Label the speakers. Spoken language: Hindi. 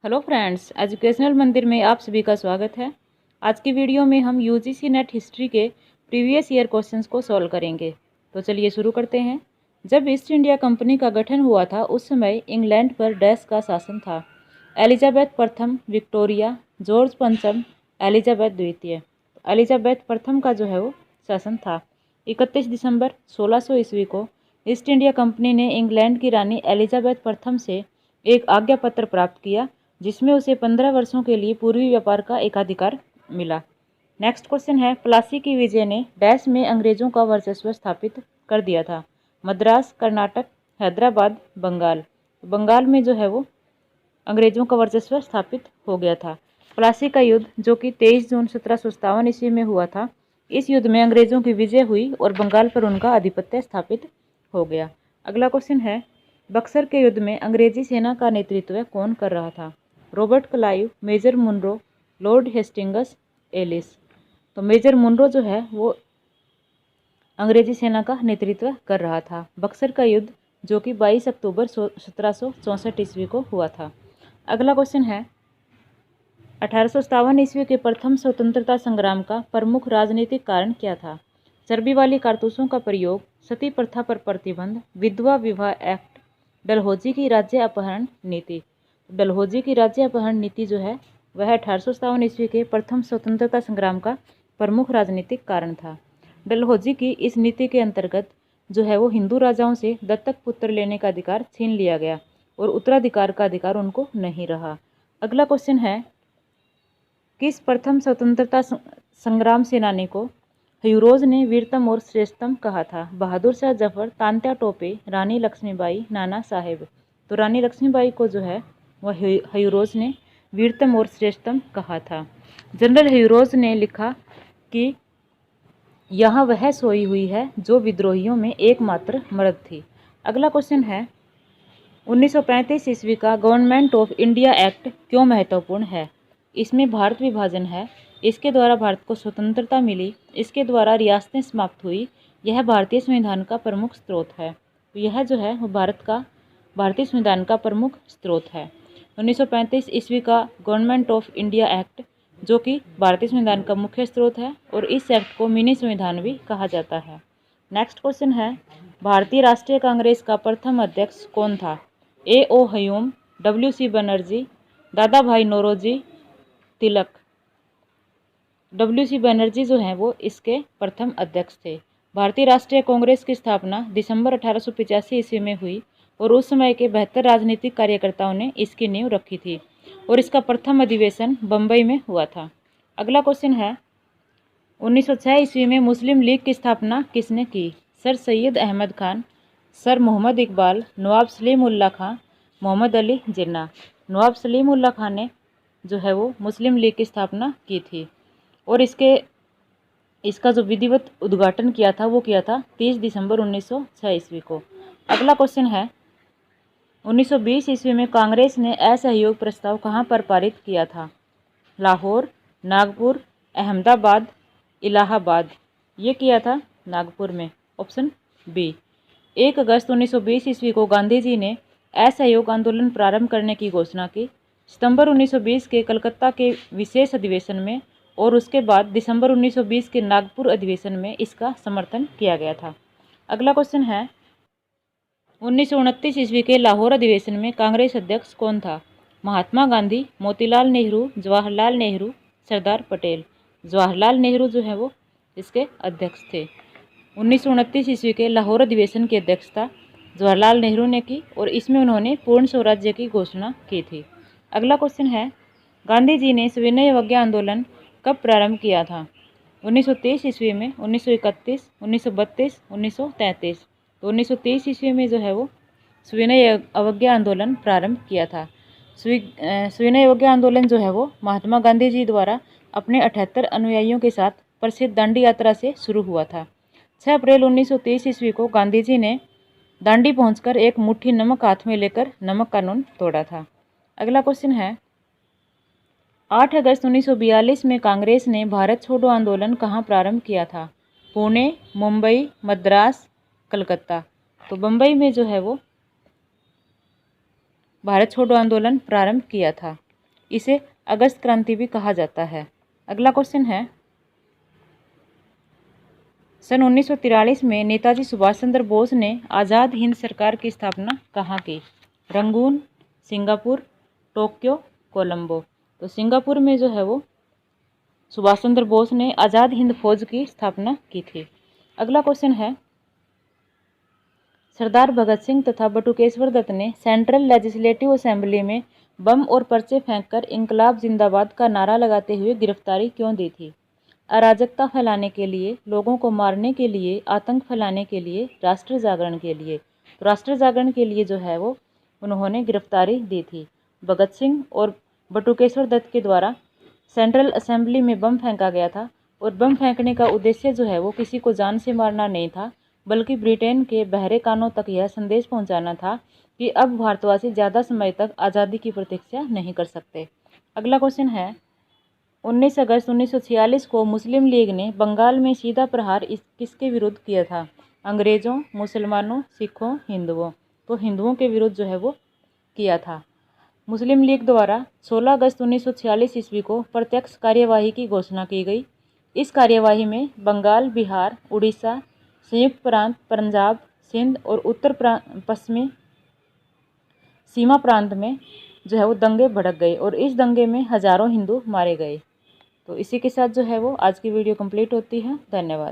Speaker 1: हेलो फ्रेंड्स, एजुकेशनल मंदिर में आप सभी का स्वागत है। आज की वीडियो में हम यूजीसी नेट हिस्ट्री के प्रीवियस ईयर क्वेश्चंस को सॉल्व करेंगे। तो चलिए शुरू करते हैं। जब ईस्ट इंडिया कंपनी का गठन हुआ था उस समय इंग्लैंड पर डैश का शासन था। एलिजाबेथ प्रथम, विक्टोरिया, जॉर्ज पंचम, एलिजाबेथ द्वितीय। एलिजाबेथ प्रथम का जो है वो शासन था। 31 दिसंबर 1600 ईस्वी को ईस्ट इंडिया कंपनी ने इंग्लैंड की रानी एलिजाबेथ प्रथम से एक आज्ञा पत्र प्राप्त किया जिसमें उसे 15 वर्षों के लिए पूर्वी व्यापार का एकाधिकार मिला। नेक्स्ट क्वेश्चन है, प्लासी की विजय ने डैश में अंग्रेजों का वर्चस्व स्थापित कर दिया था। मद्रास, कर्नाटक, हैदराबाद, बंगाल। बंगाल में जो है वो अंग्रेजों का वर्चस्व स्थापित हो गया था। प्लासी का युद्ध जो कि 23 जून 1757 ईस्वी में हुआ था, इस युद्ध में अंग्रेजों की विजय हुई और बंगाल पर उनका आधिपत्य स्थापित हो गया। अगला क्वेश्चन है, बक्सर के युद्ध में अंग्रेजी सेना का नेतृत्व कौन कर रहा था। Robert Clive, Major Munro, Lord Hastings, Ellis. तो मेजर मुनरो जो है वो अंग्रेजी सेना का नेतृत्व कर रहा था। बक्सर का युद्ध जो कि 22 अक्टूबर 1764 ईस्वी को हुआ था। अगला क्वेश्चन है, 1857 ईस्वी के प्रथम स्वतंत्रता संग्राम का प्रमुख राजनीतिक कारण क्या था। चर्बी वाली कारतूसों का प्रयोग, सती प्रथा पर प्रतिबंध, विधवा विवाह एक्ट, डलहौजी की राज्य अपहरण नीति। डलहौजी की राज्य अपहरण नीति जो है वह 1857 ईस्वी के प्रथम स्वतंत्रता संग्राम का प्रमुख राजनीतिक कारण था। डलहौजी की इस नीति के अंतर्गत जो है वो हिंदू राजाओं से दत्तक पुत्र लेने का अधिकार छीन लिया गया और उत्तराधिकार का अधिकार उनको नहीं रहा। अगला क्वेश्चन है, किस प्रथम स्वतंत्रता संग्राम सेनानी को ह्यूरोज ने वीरतम और श्रेष्ठतम कहा था। बहादुर शाह जफर, तात्या टोपे, रानी लक्ष्मीबाई, नाना साहेब। तो रानी लक्ष्मीबाई को जो है वह ह्यूरोज ने वीरतम और श्रेष्ठतम कहा था। जनरल ह्यूरोज ने लिखा कि यहाँ वह सोई हुई है जो विद्रोहियों में एकमात्र मर्द थी। अगला क्वेश्चन है, 1935 ईस्वी का गवर्नमेंट ऑफ इंडिया एक्ट क्यों महत्वपूर्ण है। इसमें भारत विभाजन है, इसके द्वारा भारत को स्वतंत्रता मिली, इसके द्वारा रियासतें समाप्त हुई, यह भारतीय संविधान का प्रमुख स्रोत है। तो यह जो है वो भारतीय संविधान का प्रमुख स्रोत है। 1935 ईस्वी का गवर्नमेंट ऑफ इंडिया एक्ट जो कि भारतीय संविधान का मुख्य स्रोत है और इस एक्ट को मिनी संविधान भी कहा जाता है। नेक्स्ट क्वेश्चन है, भारतीय राष्ट्रीय कांग्रेस का प्रथम अध्यक्ष कौन था। A.O. हयूम, W.C. बनर्जी, दादा भाई नौरोजी, तिलक। W.C. बनर्जी जो हैं वो इसके प्रथम अध्यक्ष थे। भारतीय राष्ट्रीय कांग्रेस की स्थापना दिसंबर 1885 ईस्वी में हुई और उस समय के 72 राजनीतिक कार्यकर्ताओं ने इसकी नींव रखी थी और इसका प्रथम अधिवेशन बम्बई में हुआ था। अगला क्वेश्चन है, 1906 ईस्वी में मुस्लिम लीग की स्थापना किसने की। सर सैयद अहमद खान, सर मोहम्मद इकबाल, नवाब सलीम उल्लाह खां, मोहम्मद अली जिन्ना। नवाब सलीम उल्लाह खान ने जो है वो मुस्लिम लीग की स्थापना की थी और इसका जो विधिवत उद्घाटन किया था वो किया था 30 दिसंबर 1906 ईस्वी को। अगला क्वेश्चन है, 1920 ईस्वी में कांग्रेस ने असहयोग प्रस्ताव कहाँ पर पारित किया था। लाहौर, नागपुर, अहमदाबाद, इलाहाबाद। ये किया था नागपुर में, ऑप्शन बी। 1 अगस्त 1920 ईस्वी को गांधी जी ने असहयोग आंदोलन प्रारंभ करने की घोषणा की। सितंबर 1920 के कलकत्ता के विशेष अधिवेशन में और उसके बाद दिसंबर 1920 के नागपुर अधिवेशन में इसका समर्थन किया गया था। अगला क्वेश्चन है, 1929 ईस्वी के लाहौर अधिवेशन में कांग्रेस अध्यक्ष कौन था। महात्मा गांधी, मोतीलाल नेहरू, जवाहरलाल नेहरू, सरदार पटेल। जवाहरलाल नेहरू जो है वो इसके अध्यक्ष थे। 1929 ईस्वी के लाहौर अधिवेशन की अध्यक्षता जवाहरलाल नेहरू ने की और इसमें उन्होंने पूर्ण स्वराज्य की घोषणा की थी। अगला क्वेश्चन है, गांधी जी ने सविनय अवज्ञा आंदोलन कब प्रारंभ किया था। 1930 ईस्वी में, 1931, 1932, 1933। तो 1930 ईस्वी में जो है वो सविनय अवज्ञा आंदोलन प्रारंभ किया था। सविनय अवज्ञा आंदोलन जो है वो महात्मा गांधी जी द्वारा अपने 78 अनुयायियों के साथ प्रसिद्ध दांडी यात्रा से शुरू हुआ था। 6 अप्रैल 1930 ईस्वी को गांधी जी ने दांडी पहुंचकर एक मुट्ठी नमक हाथ में लेकर नमक कानून तोड़ा था। अगला क्वेश्चन है, 8 अगस्त 1942 में कांग्रेस ने भारत छोड़ो आंदोलन कहाँ प्रारंभ किया था। पुणे, मुंबई, मद्रास, कलकत्ता। तो बम्बई में जो है वो भारत छोड़ो आंदोलन प्रारंभ किया था। इसे अगस्त क्रांति भी कहा जाता है। अगला क्वेश्चन है, सन 1943 में नेताजी सुभाष चंद्र बोस ने आज़ाद हिंद सरकार की स्थापना कहाँ की? Rangoon, Singapore, Tokyo, Colombo. तो सिंगापुर में जो है वो सुभाष चंद्र बोस ने आज़ाद हिंद फौज की स्थापना की थी। अगला क्वेश्चन है, सरदार भगत सिंह तथा बटुकेश्वर दत्त ने सेंट्रल लेजिस्लेटिव असेंबली में बम और पर्चे फेंककर इंकलाब जिंदाबाद का नारा लगाते हुए गिरफ्तारी क्यों दी थी? अराजकता फैलाने के लिए, लोगों को मारने के लिए, आतंक फैलाने के लिए, राष्ट्र जागरण के लिए। तो राष्ट्र जागरण के लिए जो है वो उन्होंने गिरफ्तारी दी थी। भगत सिंह और बटुकेश्वर दत्त के द्वारा सेंट्रल असेंबली में बम फेंका गया था और बम फेंकने का उद्देश्य जो है वो किसी को जान से मारना नहीं था, बल्कि ब्रिटेन के बहरे कानों तक यह संदेश पहुंचाना था कि अब भारतवासी ज़्यादा समय तक आज़ादी की प्रतीक्षा नहीं कर सकते। अगला क्वेश्चन है, 19 अगस्त 1946 को मुस्लिम लीग ने बंगाल में सीधा प्रहार किसके विरुद्ध किया था? अंग्रेज़ों, मुसलमानों, सिखों, हिंदुओं। तो हिंदुओं के विरुद्ध जो है वो किया था। मुस्लिम लीग द्वारा 16 अगस्त 1946 ईस्वी को प्रत्यक्ष कार्यवाही की घोषणा की गई। इस कार्यवाही में बंगाल, बिहार, उड़ीसा, संयुक्त प्रांत, पंजाब, सिंध और उत्तर पश्चिमी सीमा प्रांत में जो है वो दंगे भड़क गए और इस दंगे में हजारों हिंदू मारे गए। तो इसी के साथ जो है वो आज की वीडियो कंप्लीट होती है। धन्यवाद।